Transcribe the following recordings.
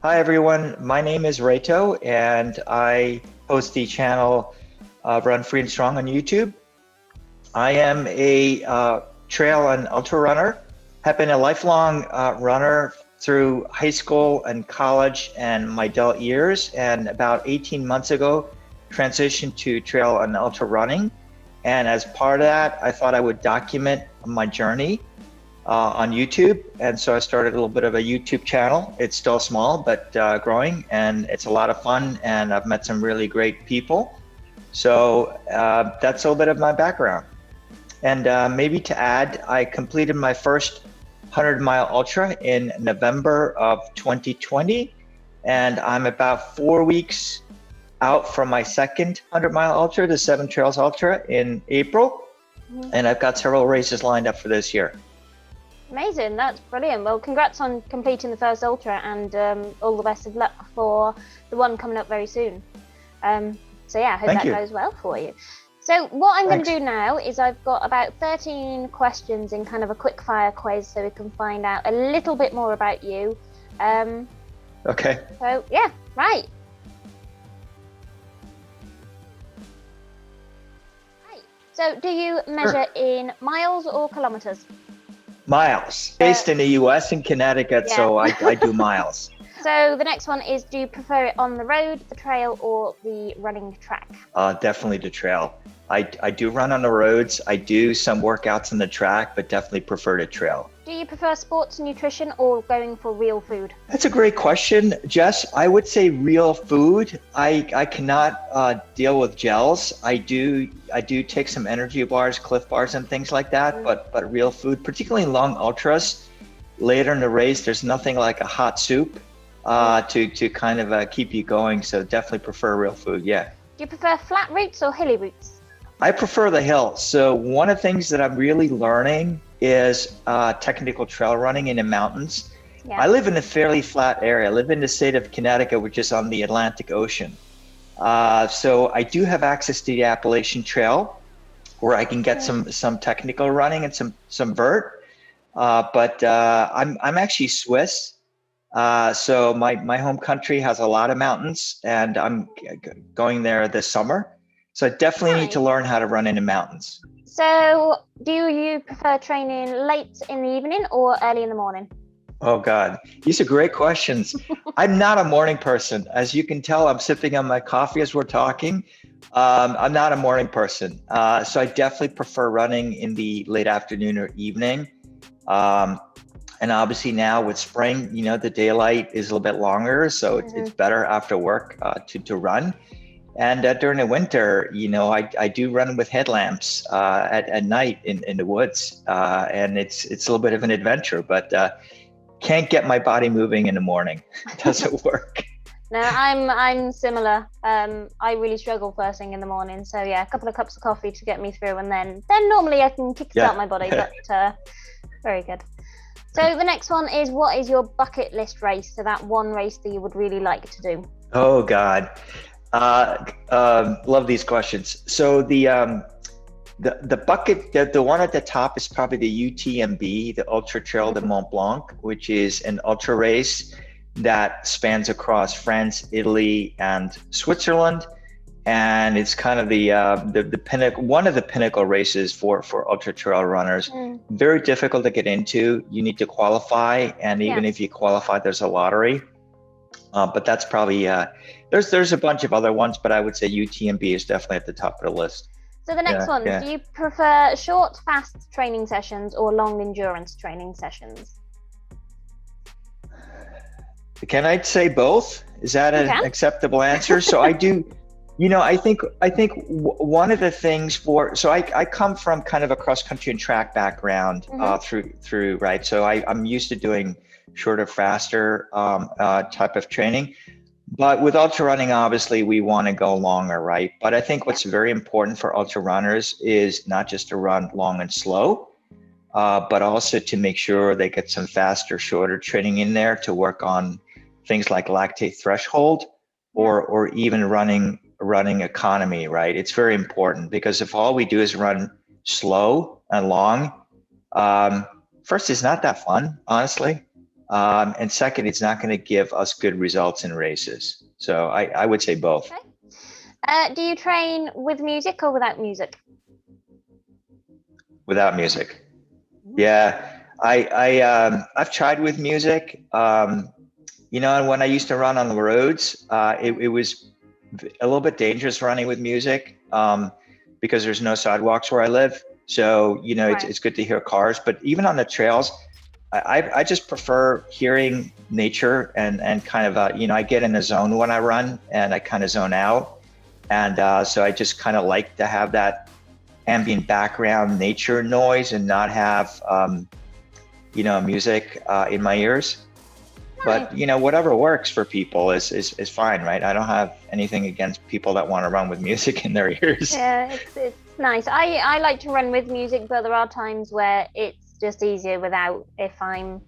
Hi everyone, my name is Reto and I host the channel Run Free and Strong on YouTube. I am a trail and ultra runner, have been a lifelong runner through high school and college and my adult years, and about 18 months ago transitioned to trail and ultra running. And as part of that, I thought I would document my journey on YouTube. And so I started a little bit of a YouTube channel. It's still small, but growing, and it's a lot of fun. And I've met some really great people. So that's a little bit of my background. And maybe to add, I completed my first 100-mile ultra in November of 2020. And I'm about 4 weeks out from my second 100-mile ultra, the Seven Trails Ultra, in April. And I've got several races lined up for this year. Amazing, that's brilliant. Well, congrats on completing the first ultra, and all the best of luck for the one coming up very soon. So yeah, I hope that goes well for you. So what I'm going to do now is I've got about 13 questions in kind of a quick fire quiz so we can find out a little bit more about you. Okay. So yeah, right. So do you measure in miles or kilometers? Miles. Based in the US in Connecticut, so I do miles. So the next one is, do you prefer it on the road, the trail, or the running track? Definitely the trail. I do run on the roads. I do some workouts on the track, but definitely prefer the trail. Do you prefer sports nutrition or going for real food? That's a great question, Jess. I would say real food. I cannot deal with gels. I do take some energy bars, Cliff bars, and things like that. But real food, particularly in long ultras, later in the race, there's nothing like a hot soup to kind of keep you going. So definitely prefer real food. Yeah. Do you prefer flat routes or hilly routes? I prefer the hills. So one of the things that I'm really learning is technical trail running in the mountains. Yeah. I live in a fairly flat area. I live in the state of Connecticut, which is on the Atlantic Ocean. So I do have access to the Appalachian Trail, where I can get some technical running and some vert. But I'm actually Swiss. So my home country has a lot of mountains, and I'm going there this summer. So I definitely need to learn how to run in the mountains. So do you prefer training late in the evening or early in the morning? Oh God, these are great questions. I'm not a morning person. As you can tell, I'm sipping on my coffee as we're talking. I'm not a morning person. So I definitely prefer running in the late afternoon or evening. And obviously now with spring, the daylight is a little bit longer. So it's better after work to run. And during the winter, I do run with headlamps at night in the woods, and it's a little bit of an adventure, but can't get my body moving in the morning. It doesn't work. No, I'm similar. I really struggle first thing in the morning. So yeah, a couple of cups of coffee to get me through, and then normally I can kickstart my body. But very good. So the next one is, what is your bucket list race? So that one race that you would really like to do. Oh God. Love these questions. So the bucket, the one at the top is probably the UTMB, the Ultra Trail de Mont Blanc, which is an ultra race that spans across France, Italy, and Switzerland, and it's kind of the pinnacle, one of the pinnacle races for ultra trail runners. Very difficult to get into. You need to qualify, and even if you qualify, there's a lottery. But that's probably there's a bunch of other ones, but I would say UTMB is definitely at the top of the list. So the next one, do you prefer short, fast training sessions or long endurance training sessions? Can I say both? Is that an acceptable answer? So I do, I think one of the things so I come from kind of a cross country and track background through right. So I'm used to doing shorter, faster type of training. But with ultra running, obviously, we want to go longer, right? But I think what's very important for ultra runners is not just to run long and slow, but also to make sure they get some faster, shorter training in there to work on things like lactate threshold or even running economy, right? It's very important, because if all we do is run slow and long, first, it's not that fun, honestly. And second, it's not going to give us good results in races. So I would say both. Okay. Do you train with music or without music? Without music. Yeah, I've tried with music. You know, and when I used to run on the roads, it was a little bit dangerous running with music because there's no sidewalks where I live. So, you know, it's good to hear cars, but even on the trails, I just prefer hearing nature and kind of, you know, I get in a zone when I run and I kind of zone out. And so I just kind of like to have that ambient background nature noise and not have, you know, music in my ears. But, you know, whatever works for people is fine, right? I don't have anything against people that want to run with music in their ears. Yeah, it's nice. I like to run with music, but there are times where it's just easier without, if I'm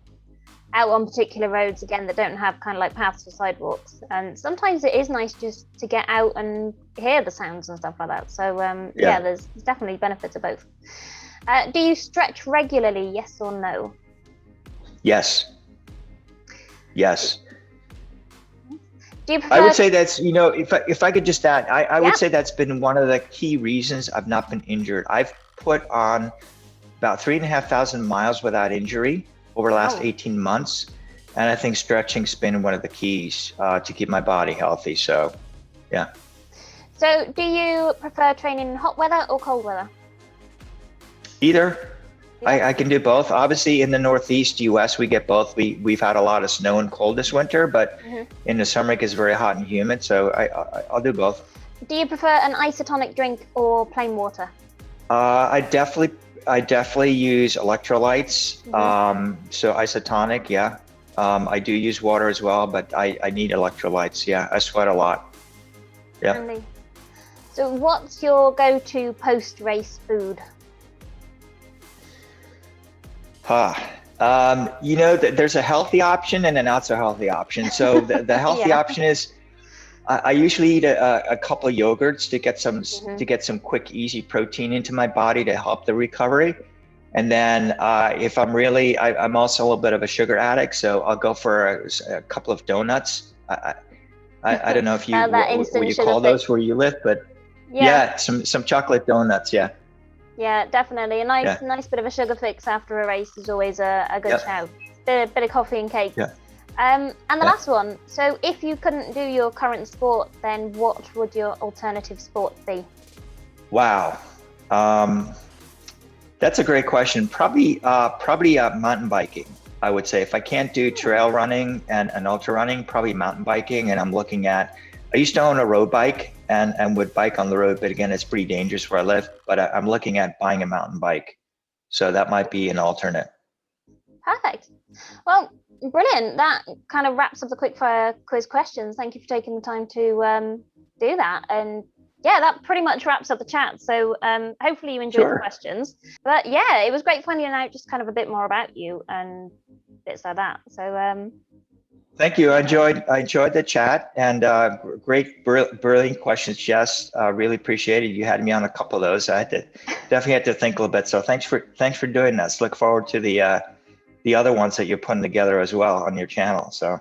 out on particular roads again that don't have kind of like paths or sidewalks. And sometimes it is nice just to get out and hear the sounds and stuff like that. So yeah, there's definitely benefits of both. Do you stretch regularly, yes or no? Yes. Yes. Do you prefer... I would say that's, you know, if I could just add, I would say that's been one of the key reasons I've not been injured. I've put on about 3,500 miles without injury over the last 18 months. And I think stretching's been one of the keys to keep my body healthy. So, yeah. So do you prefer training in hot weather or cold weather? Either. I can do both. Obviously, in the Northeast US, we get both. We've had a lot of snow and cold this winter, but in the summer it gets very hot and humid. So I'll do both. Do you prefer an isotonic drink or plain water? I definitely use electrolytes. So isotonic, yeah. I do use water as well, but I need electrolytes. Yeah, I sweat a lot. Yeah. So what's your go-to post-race food? You know, there's a healthy option and a not so healthy option. So the healthy option is I usually eat a couple of yogurts to get some quick, easy protein into my body to help the recovery. And then if I'm really, I'm also a little bit of a sugar addict, so I'll go for a couple of donuts. I don't know if you what you call those where you live, but yeah, some chocolate donuts, yeah. Yeah, definitely. A nice bit of a sugar fix after a race is always a good shout. Bit of coffee and cake. Yeah. And the last one. So if you couldn't do your current sport, then what would your alternative sport be? Wow. That's a great question. Probably mountain biking. I would say if I can't do trail running and ultra running, probably mountain biking. And I'm looking at, I used to own a road bike and would bike on the road, but again, it's pretty dangerous where I live, but I'm looking at buying a mountain bike. So that might be an alternate. Perfect. Well, brilliant. That kind of wraps up the quickfire quiz questions. Thank you for taking the time to do that. And yeah, that pretty much wraps up the chat. So hopefully you enjoyed the questions. But yeah, it was great finding out just kind of a bit more about you and bits like that. So thank you. I enjoyed the chat and great, brilliant questions, Jess. Really appreciate it. You had me on a couple of those. I definitely had to think a little bit. So thanks for doing this. Look forward to the other ones that you're putting together as well on your channel. So.